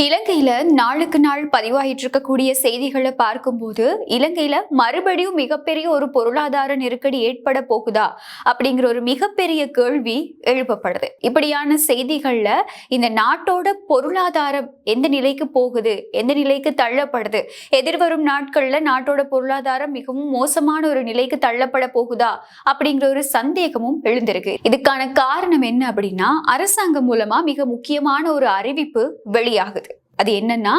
இலங்கையில நாளுக்கு நாள் பதிவாகிட்டு இருக்கக்கூடிய செய்திகளை பார்க்கும்போது இலங்கையில மறுபடியும் மிகப்பெரிய ஒரு பொருளாதார நெருக்கடி ஏற்பட போகுதா அப்படிங்கிற ஒரு மிகப்பெரிய கேள்வி எழுப்பப்படுது. இப்படியான செய்திகள்ல இந்த நாட்டோட பொருளாதாரம் எந்த நிலைக்கு போகுது, எந்த நிலைக்கு தள்ளப்படுது, எதிர்வரும் நாட்கள்ல நாட்டோட பொருளாதாரம் மிகவும் மோசமான ஒரு நிலைக்கு தள்ளப்பட போகுதா அப்படிங்கிற ஒரு சந்தேகமும் எழுந்திருக்கு. இதுக்கான காரணம் என்ன அப்படின்னா, அரசாங்கம் மூலமா மிக முக்கியமான ஒரு அறிவிப்பு வெளியாகுது. அது என்னன்னா,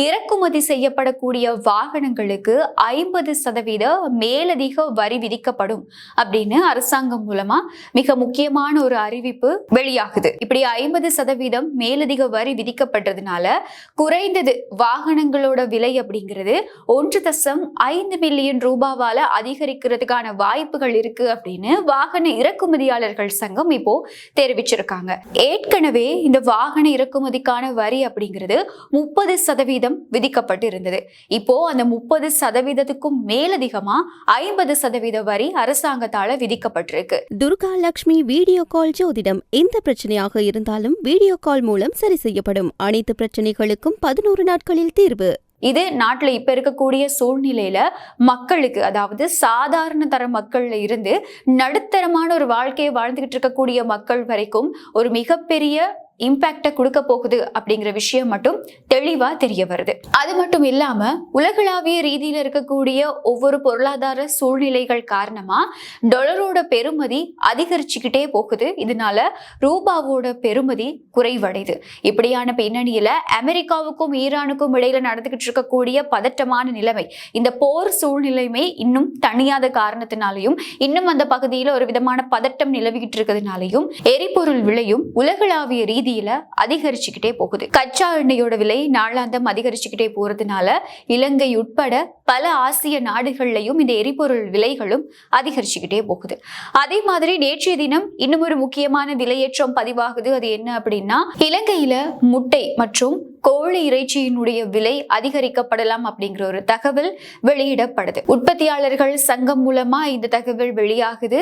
இறக்குமதி செய்யப்படக்கூடிய வாகனங்களுக்கு 50% மேலதிக வரி விதிக்கப்படும் அப்படின்னு அரசாங்கம் மூலமா மிக முக்கியமான ஒரு அறிவிப்பு வெளியாகுது. இப்படி 50% மேலதிக வரி விதிக்கப்பட்டதுனால குறைந்தது வாகனங்களோட விலை அப்படிங்கிறது 1.5 மில்லியன் ரூபாவால அதிகரிக்கிறதுக்கான வாய்ப்புகள் இருக்கு அப்படின்னு வாகன இறக்குமதியாளர்கள் சங்கம் இப்போ தெரிவிச்சிருக்காங்க. ஏற்கனவே இந்த வாகன இறக்குமதிக்கான வரி அப்படிங்கிறது 30% விதிக்கப்பட்டு இருந்தது. இப்போ அந்த 30%க்கும் மேலதிகமா 50% வரி அரசாங்கத்தால விதிக்கப்பட்டிருக்கு. துர்கா லட்சுமி வீடியோ கால் ஜோதிடம் எந்த பிரச்சனையாக இருந்தாலும் வீடியோ கால் மூலம் சரி செய்யப்படும். அனைத்து பிரச்சனைகளுக்கும் 11 நாட்களில் தீர்வு. இது நாட்டுல இப்ப இருக்கக்கூடிய சூழ்நிலையில மக்களுக்கு, அதாவது சாதாரண தர மக்கள்ல இருந்து நடுத்தரமான ஒரு வாழ்க்கையை வாழ்ந்துகிட்டு இருக்கக்கூடிய மக்கள் வரைக்கும் ஒரு மிகப்பெரிய இம்பாக்டை கொடுக்க போகுது அப்படிங்கிற விஷயம் மட்டும் தெளிவா தெரிய வருது. அது மட்டும் இல்லாம உலகளாவிய ரீதியில இருக்கக்கூடிய ஒவ்வொரு பொருளாதார சூழ்நிலைகள் காரணமா டாலரோட பெறுமதி அதிகரிச்சுக்கிட்டே போகுது. இதனால ரூபாவோட பெறுமதி குறைவடையுது. இப்படியான பின்னணியில அமெரிக்காவுக்கும் ஈரானுக்கும் இடையில நடந்துகிட்டு இருக்கக்கூடிய பதட்டமான நிலைமை, இந்த போர் சூழ்நிலையுமே இன்னும் தணியாத காரணத்தினாலையும், இன்னும் அந்த பகுதியில ஒரு விதமான பதட்டம் நிலவிக்கிட்டு இருக்கிறதுனாலையும் எரிபொருள் விலையும் உலகளாவிய ரீதி அதிகரிச்சுக்கிட்டே போகுது. கச்சா எண்ணெயோட விலை நாளாந்தம் அதிகரிச்சுக்கிட்டே போறதுனால இலங்கை உட்பட பல ஆசிய நாடுகள்லையும் இந்த எரிபொருள் விலைகளும் அதிகரிச்சுக்கிட்டே போகுது. அதே மாதிரி நேற்றைய தினம் இன்னும் ஒரு முக்கியமான விலையேற்றம் பதிவாகுது. அது என்ன அப்படின்னா, இலங்கையில முட்டை மற்றும் கோழி இறைச்சியினுடைய விலை அதிகரிக்கப்படலாம் அப்படிங்கிற ஒரு தகவல் வெளியிடப்படுது. உற்பத்தியாளர்கள் சங்கம் மூலமா இந்த தகவல் வெளியாகுது.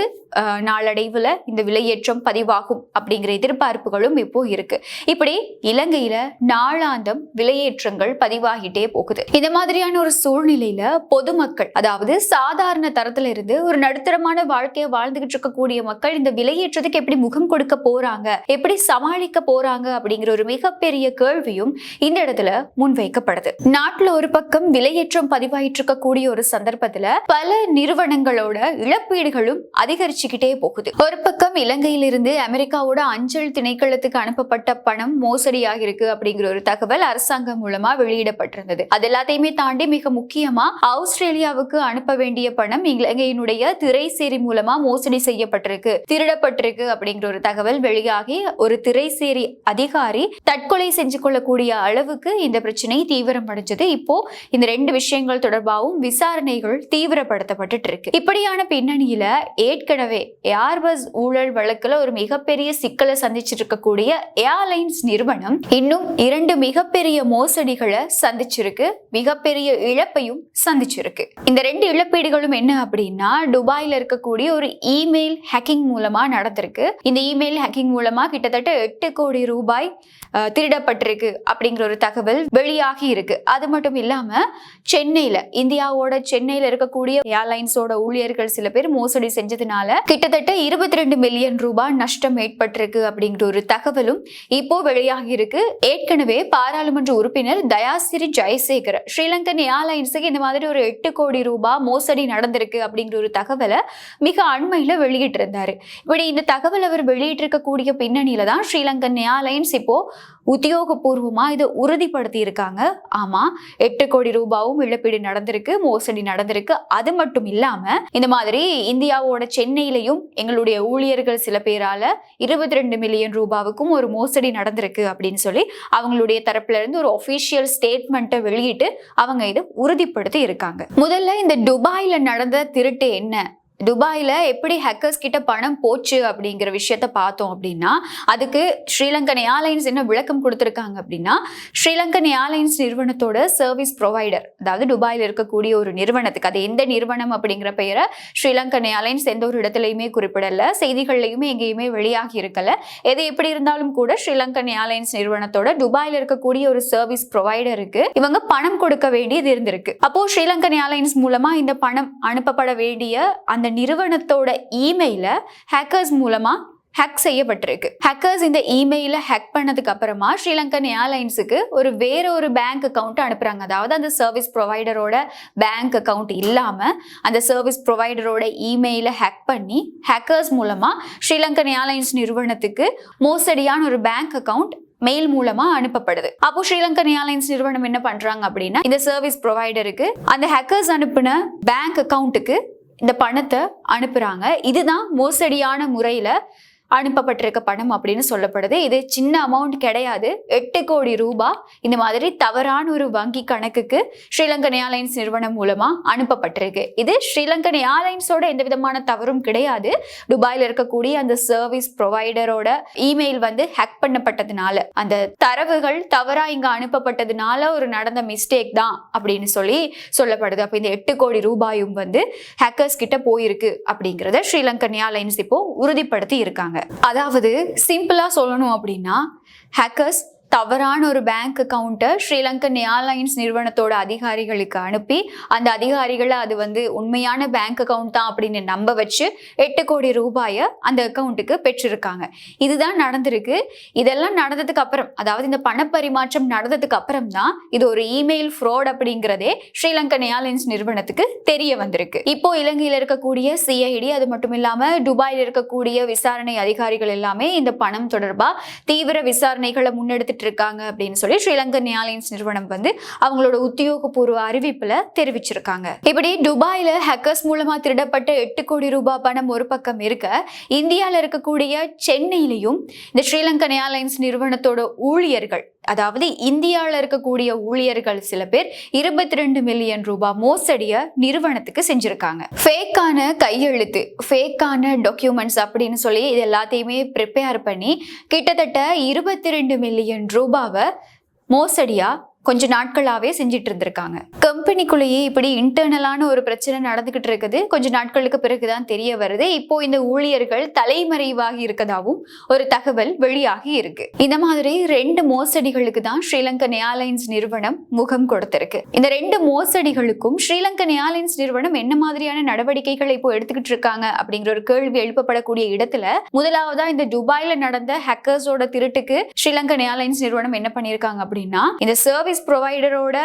நாளடைவுல இந்த விலையேற்றம் பதிவாகும் அப்படிங்கிற எதிர்பார்ப்புகளும் இப்போ இருக்கு. இப்படி இலங்கையில நாளாந்தம் விலையேற்றங்கள் பதிவாகிட்டே போகுது. இந்த மாதிரியான ஒரு சூழ்நிலையில பொதுமக்கள், அதாவது சாதாரண தரத்துல இருந்து ஒரு நடுத்தரமான வாழ்க்கையை வாழ்ந்துகிட்டு இருக்கக்கூடிய மக்கள் இந்த விலையேற்றத்துக்கு எப்படி முகம் கொடுக்க போறாங்க, எப்படி சமாளிக்க போறாங்க அப்படிங்கிற ஒரு மிகப்பெரிய கேள்வியும் இந்த இடத்துல முன்வைக்கப்படுது. நாட்டுல ஒரு பக்கம் விலையேற்றம் பதிவாயிட்டு இருக்கக்கூடிய ஒரு சந்தர்ப்பத்துல பல நிறுவனங்களோட இழப்பீடுகளும் அதிகரிச்சுக்கிட்டே போகுது. ஒரு பக்கம் இலங்கையிலிருந்து அமெரிக்காவோட அஞ்சல் திணைக்களத்துக்கு அனுப்பப்பட்ட பணம் மோசடியாக இருக்கு அப்படிங்கிற ஒரு தகவல் அரசாங்கம் மூலமா வெளியிடப்பட்டிருந்தது. அது எல்லாத்தையுமே தாண்டி மிக முக்கியமா ஆஸ்திரேலியாவுக்கு அனுப்ப வேண்டிய பணம் இலங்கையினுடைய திரைசேரி மூலமா மோசடி செய்யப்பட்டிருக்கு, திருடப்பட்டிருக்கு அப்படிங்கிற ஒரு தகவல் வெளியாகி ஒரு திரைசேரி அதிகாரி தற்கொலை செஞ்சு கொள்ளக்கூடிய அளவுக்கு இந்த பிரச்சனை தீவிரம் அடைஞ்சது. இப்போ இந்த ரெண்டு விஷயங்கள் தொடர்பாகவும் விசாரணைகள் தீவிரப்படுத்தப்பட்டு இருக்கு. இப்படியான பின்னணியில ஏற்கனவே ஏர்பஸ் ஊழல் வழக்குல ஒரு மிகப்பெரிய சிக்கலை சந்திச்சிட்டு இருக்கக்கூடிய ஏர்லைன்ஸ் நிறுவனம் இன்னும் 2 மிகப்பெரிய மோசடிகளை சந்திச்சிருக்கு, மிகப்பெரிய இழப்பையும் சந்திச்சிருக்கு. இந்த 2 இழப்பீடுகளும் என்ன அப்படின்னா, துபாயில இருக்கக்கூடிய ஒரு இமெயில் ஹேக்கிங் மூலமா நடந்திருக்கு. இந்த இமெயில் ஹேக்கிங் மூலமா கிட்டத்தட்ட 8 கோடி ரூபாய் திருடப்பட்டிருக்கு அப்படிங்கிற ஒரு தகவல் வெளியாகி இருக்கு. அது மட்டும் இல்லாம இந்தியாவோட சென்னையில இருக்கக்கூடிய ஏர்லைன்ஸோட ஊழியர்கள் சில பேர் மோசடி செஞ்சதுனால கிட்டத்தட்ட 22 மில்லியன் ரூபாய் நஷ்டம் ஏற்பட்டிருக்கு அப்படிங்கிற ஒரு தகவலும் இப்போ வெளியாகி இருக்கு. ஏற்கனவே பாராளுமன்ற உறுப்பினர் தயாசிரி ஜெயசேகர் ஸ்ரீலங்கன் ஏர்லைன்ஸுக்கு இந்த மாதிரி ஒரு 8 கோடி ரூபாய் மோசடி நடந்திருக்கு அப்படிங்கிற ஒரு தகவலை மிக அண்மையில வெளியிட்டு இருந்தாரு. இப்படி இந்த தகவல் அவர் வெளியிட்டிருக்கக்கூடிய பின்னணியில தான் ஸ்ரீலங்கன் ஏர்லைன்ஸ் இப்போ உத்தியோகபூர்வமா இதை உறுதிப்படுத்தி இருக்காங்க. ஆமா, 8 கோடி ரூபாயும் இழப்பீடு நடந்திருக்கு, மோசடி நடந்திருக்கு. அது மட்டும் இல்லாம இந்த மாதிரி இந்தியாவோட சென்னையிலையும் எங்களுடைய ஊழியர்கள் சில பேரால 22 மில்லியன் ரூபாவுக்கும் ஒரு மோசடி நடந்திருக்கு அப்படின்னு சொல்லி அவங்களுடைய தரப்புல இருந்து ஒரு ஒபிஷியல் ஸ்டேட்மெண்ட்டை வெளியிட்டு அவங்க இதை உறுதிப்படுத்தி இருக்காங்க. முதல்ல இந்த துபாயில நடந்த திருட்டு என்ன, துபாயில எப்படி ஹேக்கர்ஸ் கிட்ட பணம் போச்சு அப்படிங்கிற விஷயத்த பார்த்தோம் அப்படின்னா, அதுக்கு ஸ்ரீலங்கன் ஏர்லைன்ஸ் என்ன விளக்கம் கொடுத்திருக்காங்க அப்படின்னா, ஸ்ரீலங்கன் ஏர்லைன்ஸ் நிறுவனத்தோட சர்வீஸ் ப்ரொவைடர், அதாவது துபாயில் இருக்கக்கூடிய ஒரு நிறுவனத்துக்கு, அது எந்த நிறுவனம் அப்படிங்கிற பெயரை ஸ்ரீலங்கன் ஏர்லைன்ஸ் எந்த ஒரு இடத்துலையுமே குறிப்பிடல, செய்திகள்லையுமே எங்கேயுமே வெளியாகி இருக்கல. எது எப்படி இருந்தாலும் கூட ஸ்ரீலங்கன் ஏர்லைன்ஸ் நிறுவனத்தோட துபாயில் இருக்கக்கூடிய ஒரு சர்வீஸ் ப்ரொவைடருக்கு இவங்க பணம் கொடுக்க வேண்டியது இருந்திருக்கு. அப்போ ஸ்ரீலங்கன் ஏர்லைன்ஸ் மூலமா இந்த பணம் அனுப்பப்பட வேண்டிய அந்த நிறுவனத்தோட இமெயில ஹேக்கர்ஸ் மூலமா ஹேக் செய்யப்பட்டிருக்கு. ஹேக்கர்ஸ் இந்த இமெயில ஹேக் பண்ணதுக்கு அப்புறமா ஸ்ரீலங்கன் ஏர்லைன்ஸுக்கு வேற ஒரு பேங்க் அக்கௌண்ட் அனுப்புறாங்க. அதாவது அந்த சர்வீஸ் ப்ரொவைடரோட பேங்க் அக்கௌண்ட் இல்லாம அந்த சர்வீஸ் ப்ரொவைடரோட இமெயில ஹேக் பண்ணி ஹேக்கர்ஸ் மூலமா ஸ்ரீலங்கன் ஏர்லைன்ஸ் நிறுவனத்துக்கு மோசடியான ஒரு பேங்க் அக்கௌண்ட் மெயில் மூலமா அனுப்பப்படுது. அப்போ ஸ்ரீலங்கன் ஏர்லைன்ஸ் நிறுவனம் என்ன பண்றாங்க அப்படின்னா, இந்த சர்வீஸ் ப்ரொவைடருக்கு அந்த ஹேக்கர்ஸ் அனுப்பின பேங்க் அக்கௌண்ட்டுக்கு இந்த பணத்தை அனுப்புறாங்க. இதுதான் மோசடியான முறையில அனுப்பப்பட்டிருக்க பணம் அப்படின்னு சொல்லப்படுது. இது சின்ன அமௌண்ட் கிடையாது. 8 கோடி ரூபாய் இந்த மாதிரி தவறான ஒரு வங்கி கணக்குக்கு ஸ்ரீலங்கன் ஏர்லைன்ஸ் நிறுவனம் மூலமா அனுப்பப்பட்டிருக்கு. இது ஸ்ரீலங்கன் ஏர்லைன்ஸோட எந்த விதமான தவறும் கிடையாது. துபாயில் இருக்கக்கூடிய அந்த சர்வீஸ் ப்ரொவைடரோட இமெயில் ஹேக் பண்ணப்பட்டதுனால, அந்த தரவுகள் தவறா இங்க அனுப்பப்பட்டதுனால ஒரு நடந்த மிஸ்டேக் தான் அப்படின்னு சொல்லப்படுது. அப்ப இந்த 8 கோடி ரூபாயும் ஹேக்கர்ஸ் கிட்ட போயிருக்கு அப்படிங்கறத ஸ்ரீலங்கன் ஏர்லைன்ஸ் இப்போ உறுதிப்படுத்தி இருக்காங்க. அதாவது சிம்பிளா சொல்லணும் அப்படின்னா, ஹேக்கர்ஸ் தவறான ஒரு பேங்க் அக்கௌண்ட்டை ஸ்ரீலங்கன் ஏர்லைன்ஸ் நிறுவனத்தோட அதிகாரிகளுக்கு அனுப்பி அந்த அதிகாரிகளை அது உண்மையான பேங்க் அக்கௌண்ட் தான் அப்படின்னு நம்ப வச்சு 8 கோடி ரூபாயை அந்த அக்கௌண்ட்டுக்கு பெற்றிருக்காங்க. இதுதான் நடந்திருக்கு. இதெல்லாம் நடந்ததுக்கு அப்புறம், அதாவது இந்த பணப்பரிமாற்றம் நடந்ததுக்கு அப்புறம் தான் இது ஒரு இமெயில் ஃப்ராட் அப்படிங்கிறதே ஸ்ரீலங்கன் ஏர்லைன்ஸ் நிறுவனத்துக்கு தெரிய வந்திருக்கு. இப்போ இலங்கையில் இருக்கக்கூடிய சிஐடி, அது மட்டும் இல்லாம துபாயில் இருக்கக்கூடிய விசாரணை அதிகாரிகள் எல்லாமே இந்த பணம் தொடர்பா தீவிர விசாரணைகளை முன்னெடுத்து இருக்காங்க அப்படின்னு சொல்லி ஸ்ரீலங்கன் ஏர்லைன்ஸ் நிறுவனம் அவங்களோட உத்தியோகபூர்வ அறிவிப்புல தெரிவிச்சிருக்காங்க. இப்படி துபாயில ஹேக்கர்ஸ் மூலமா திருடப்பட்ட 8 கோடி ரூபாய் பணம் ஒரு பக்கம் இருக்க, இந்தியால இருக்கக்கூடிய சென்னையிலையும் இந்த ஸ்ரீலங்கன் ஏர்லைன்ஸ் நிறுவனத்தோட ஊழியர்கள், அதாவது இந்தியாவில் இருக்கக்கூடிய ஊழியர்கள் சில பேர் 22 மில்லியன் ரூபாய் மோசடிய நிறுவனத்துக்கு செஞ்சிருக்காங்க. ஃபேக்கான கையெழுத்து, ஃபேக்கான டாக்குமெண்ட்ஸ் அப்படின்னு சொல்லி இது எல்லாத்தையுமே ப்ரிப்பேர் பண்ணி கிட்டத்தட்ட 22 மில்லியன் ரூபாவை மோசடியா கொஞ்ச நாட்களாவே செஞ்சிட்டு இருந்திருக்காங்க. கம்பெனிக்குள்ளேயே இப்படி இன்டர்னலான ஒரு பிரச்சனை நடந்துகிட்டு இருக்குது. கொஞ்ச நாட்களுக்கு பிறகுதான் தெரிய வருது. இப்போ இந்த ஊழியர்கள் தலைமறைவாகி இருக்கதாவும் ஒரு தகவல் வெளியாகி இருக்கு. இந்த மாதிரி 2 மோசடிகளுக்கு தான் ஸ்ரீலங்கன் ஏர்லைன்ஸ் நிறுவனம் முகம் கொடுத்திருக்கு. இந்த 2 மோசடிகளுக்கும் ஸ்ரீலங்கன் ஏர்லைன்ஸ் நிறுவனம் என்ன மாதிரியான நடவடிக்கைகளை இப்போ எடுத்துக்கிட்டு இருக்காங்க அப்படிங்கிற ஒரு கேள்வி எழுப்பப்படக்கூடிய இடத்துல, முதலாவதா இந்த துபாயில நடந்த ஹேக்கர்ஸோட திருட்டுக்கு ஸ்ரீலங்கன் ஏர்லைன்ஸ் நிறுவனம் என்ன பண்ணிருக்காங்க அப்படின்னா, இந்த சர்வீஸ் ப்ரொவைடரோட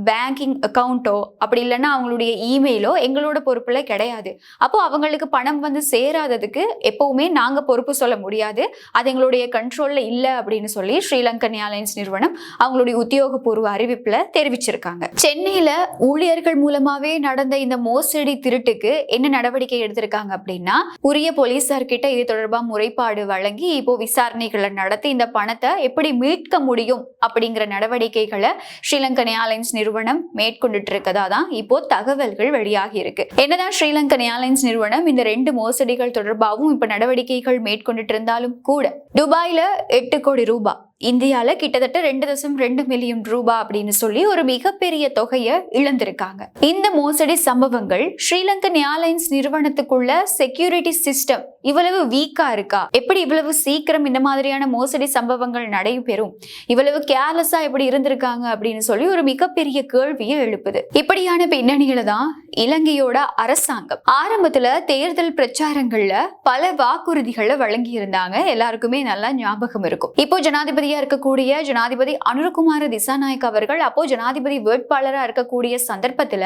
பேங்கிங் அக்கௌண்ட்டோ அப்படி இல்லைன்னா அவங்களுடைய இமெயிலோ எங்களோட பொறுப்புல கிடையாது. அப்போ அவங்களுக்கு பணம் சேராததுக்கு எப்பவுமே நாங்க பொறுப்பு சொல்ல முடியாது, அது எங்களுடைய கண்ட்ரோல்ல இல்லை அப்படின்னு சொல்லி ஸ்ரீலங்கன் ஏர்லைன்ஸ் நிறுவனம் அவங்களுடைய உத்தியோகபூர்வ அறிவிப்புல தெரிவிச்சிருக்காங்க. சென்னையில ஊழியர்கள் மூலமாவே நடந்த இந்த மோசடி திருட்டுக்கு என்ன நடவடிக்கை எடுத்திருக்காங்க அப்படின்னா, உரிய போலீசார் கிட்ட இது தொடர்பா முறைப்பாடு வழங்கி இப்போ விசாரணைகளை நடத்தி இந்த பணத்தை எப்படி மீட்க முடியும் அப்படிங்கிற நடவடிக்கைகளை ஸ்ரீலங்கன் ஏர்லைன்ஸ் நிறுவனம் மேற்கொண்டுட்டு இருக்கதா தான் இப்போ தகவல்கள் வெளியாகி இருக்கு. என்னதான் ஸ்ரீலங்கன் ஏர்லைன்ஸ் நிறுவனம் இந்த 2 மோசடிகள் தொடர்பாகவும் இப்ப நடவடிக்கைகள் மேற்கொண்டுட்டு இருந்தாலும் கூட, துபாயில 8 கோடி ரூபாய், இந்தியால கிட்டத்தட்ட 2.2 மில்லியன் ரூபாய் அப்படின்னு சொல்லி ஒரு மிகப்பெரிய தொகையை இழந்திருக்காங்க. இந்த மோசடி சம்பவங்கள் ஸ்ரீலங்கன் ஏர்லைன்ஸ் நிறுவனத்துக்குள்ள செக்யூரிட்டி சிஸ்டம் இவ்வளவு வீக்கா இருக்கா? எப்படி இவ்வளவு சீக்கிரம் இந்த மாதிரியான மோசடி சம்பவங்கள் நடைபெறும்? இவ்வளவு கேர்லெஸ்ஸா எப்படி இருந்திருக்காங்க அப்படின்னு சொல்லி ஒரு மிகப்பெரிய கேள்வியை எழுப்புது. இப்படியான பின்னணியில தான் இலங்கையோட அரசாங்கம் ஆரம்பத்துல தேர்தல் பிரச்சாரங்கள்ல பல வாக்குறுதிகளை வழங்கி இருந்தாங்க. எல்லாருக்குமே நல்லா ஞாபகம் இருக்கும். இப்போ ஜனாதிபதியா இருக்கக்கூடிய ஜனாதிபதி அனுரகுமார திசாநாயக்க அவர்கள் அப்போ ஜனாதிபதி வேட்பாளராக இருக்கக்கூடிய சந்தர்ப்பத்துல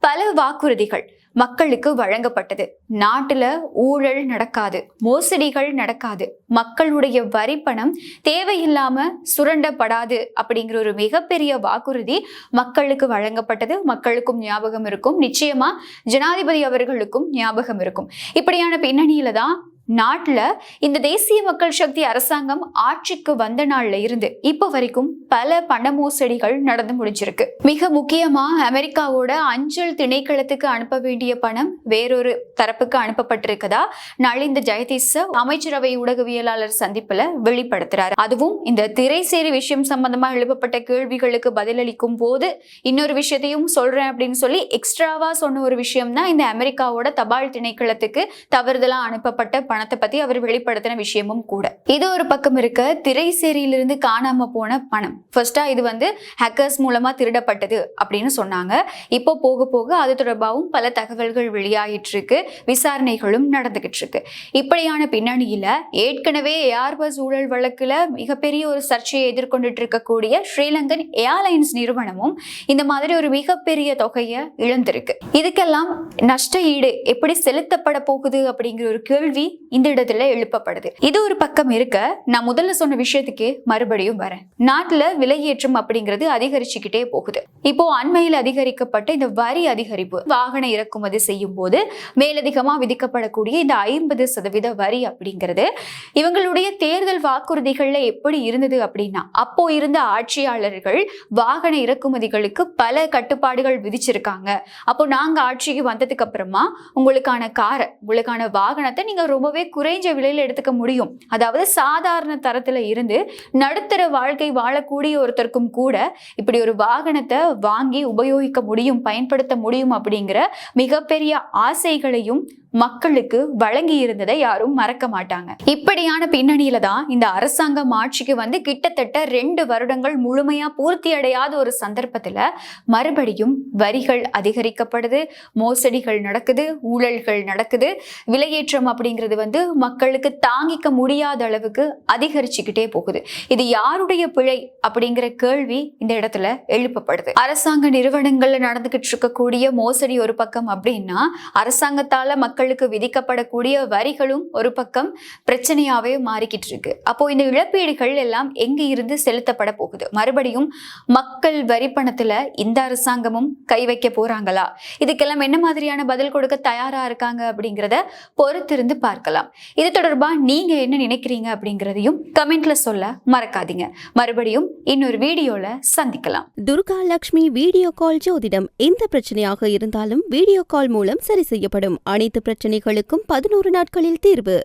பல வாக்குறுதிகள் மக்களுக்கு வழங்கப்பட்டது. நாட்டுல ஊழல் நடக்காது, மோசடிகள் நடக்காது, மக்களுடைய வரி பணம் தேவையில்லாம சுரண்டப்படாது அப்படிங்கிற ஒரு மிகப்பெரிய வாக்குறுதி மக்களுக்கு வழங்கப்பட்டது. மக்களுக்கும் ஞாபகம் இருக்கும், நிச்சயமா ஜனாதிபதி அவர்களுக்கும் ஞாபகம் இருக்கும். இப்படியான பின்னணியில தான் நாட்டுல இந்த தேசிய மக்கள் சக்தி அரசாங்கம் ஆட்சிக்கு வந்த நாள்ல இருந்து இப்ப வரைக்கும் பல பண மோசடிகள் நடந்து முடிஞ்சிருக்கு. மிக முக்கியமா அமெரிக்காவோட அஞ்சல் திணைக்களத்துக்கு அனுப்ப வேண்டிய பணம் வேறொரு தரப்புக்கு அனுப்பப்பட்டிருக்கதா நலிந்த ஜெயதீச அமைச்சரவை ஊடகவியலாளர் சந்திப்புல வெளிப்படுத்துறாரு. அதுவும் இந்த திரைசேரி விஷயம் சம்பந்தமா எழுப்பப்பட்ட கேள்விகளுக்கு பதிலளிக்கும் போது இன்னொரு விஷயத்தையும் சொல்றேன் அப்படின்னு சொல்லி எக்ஸ்ட்ராவா சொன்ன ஒரு விஷயம் தான் இந்த அமெரிக்காவோட தபால் திணைக்களத்துக்கு தவறுதலா அனுப்பப்பட்ட பணத்தை பத்தி அவர் வெளிப்படுத்தின விஷயமும் கூட. இது ஒரு பக்கம் இருக்க, திரைசேரியிலிருந்து காணாம போன பணம் ஃபர்ஸ்டா இது ஹேக்கர்ஸ் மூலமா திருடப்பட்டது அப்படின்னு சொன்னாங்க. இப்போ போக போக அது தொடர்பாகவும் பல தகவல்கள் வெளியாகிட்டு இருக்கு, விசாரணைகளும் நடந்துகிட்டு இருக்கு. இப்படியான பின்னணியில ஏற்கனவே ஏர்பஸ் ஊழல் வழக்குல மிகப்பெரிய ஒரு சர்ச்சையை எதிர்கொண்டுட்டு இருக்கக்கூடிய ஸ்ரீலங்கன் ஏர்லைன்ஸ் நிறுவனமும் இந்த மாதிரி ஒரு மிகப்பெரிய தொகையை இழந்திருக்கு. இதுக்கெல்லாம் நஷ்ட ஈடு எப்படி செலுத்தப்பட போகுது அப்படிங்கிற ஒரு கேள்வி இந்த இடத்துல எழுப்பப்படுது. இது ஒரு பக்கம் இருக்க, நான் முதல்ல சொன்ன விஷயத்துக்கே மறுபடியும் வரேன். நாட்டுல விலையேற்றம் அப்படிங்கிறது அதிகரிச்சுக்கிட்டே போகுது. இப்போ அண்மையில் அதிகரிக்கப்பட்ட இந்த வரி அதிகரிப்பு, வாகன இறக்குமதி செய்யும் போது மேலதிகமா விதிக்கப்படக்கூடிய இந்த 50% வரி அப்படிங்கிறது இவங்களுடைய தேர்தல் வாக்குறுதிகள்ல எப்படி இருந்தது அப்படின்னா, அப்போ இருந்த ஆட்சியாளர்கள் வாகன இறக்குமதிகளுக்கு பல கட்டுப்பாடுகள் விதிச்சிருக்காங்க. அப்போ நாங்க ஆட்சிக்கு வந்ததுக்கு அப்புறமா உங்களுக்கான காரை, உங்களுக்கான வாகனத்தை நீங்க ரொம்பவே குறைஞ்ச விலையில எடுத்துக்க முடியும். அதாவது சாதாரண தரத்துல இருந்து நடுத்தர வாழ்க்கை வாழக்கூடிய ஒருத்தருக்கும் கூட இப்படி ஒரு வாகனத்தை வாங்கி உபயோகிக்க முடியும், பயன்படுத்த முடியும் அப்படிங்கிற மிகப்பெரிய ஆசைகளையும் மக்களுக்கு வழங்கி இருந்ததை யாரும் மறக்க மாட்டாங்க. இப்படியான பின்னணியில தான் இந்த அரசாங்கம் ஆட்சிக்கு கிட்டத்தட்ட 2 வருடங்கள் முழுமையா பூர்த்தி அடையாத ஒரு சந்தர்ப்பத்துல மறுபடியும் வரிகள் அதிகரிக்கப்படுது, மோசடிகள் நடக்குது, ஊழல்கள் நடக்குது, விலையேற்றம் அப்படிங்கிறது மக்களுக்கு தாங்கிக்க முடியாத அளவுக்கு அதிகரிச்சுக்கிட்டே போகுது. இது யாருடைய பிழை அப்படிங்கிற கேள்வி இந்த இடத்துல எழுப்பப்படுது. அரசாங்க நிறுவனங்கள்ல நடந்துகிட்டு இருக்கக்கூடிய மோசடி ஒரு பக்கம் அப்படின்னா, அரசாங்கத்தால மக்களுக்கு விதிக்கப்படக்கூடிய வரிகளும் ஒரு பக்கம் பிரச்சனையாவே மாறிக்கிட்டு இருக்கு. அப்போ இந்த இழப்பீடுகள் எல்லாம் எங்க இருந்து செலுத்தப்பட போகுது? மறுபடியும் மக்கள் வரி பணத்துல இந்த அரசாங்கமும் கை வைக்க போறாங்களா? இதுக்கெல்லாம் என்ன மாதிரியான பதில் கொடுக்க தயாரா இருக்காங்க அப்படிங்கிறத பொறுத்திருந்து பார்க்கலாம். இது தொடர்பா நீங்க என்ன நினைக்கிறீங்க அப்படிங்கிறதையும் கமெண்ட்ல சொல்ல மறக்காதீங்க. மறுபடியும் இன்னொரு வீடியோல சந்திக்கலாம். துர்கா லட்சுமி வீடியோ கால் ஜோதிடம். எந்த பிரச்சனையாக இருந்தாலும் வீடியோ கால் மூலம் சரி செய்யப்படும். அனைத்து பிரச்சனைகளுக்கும் 11 நாட்களில் தீர்வு.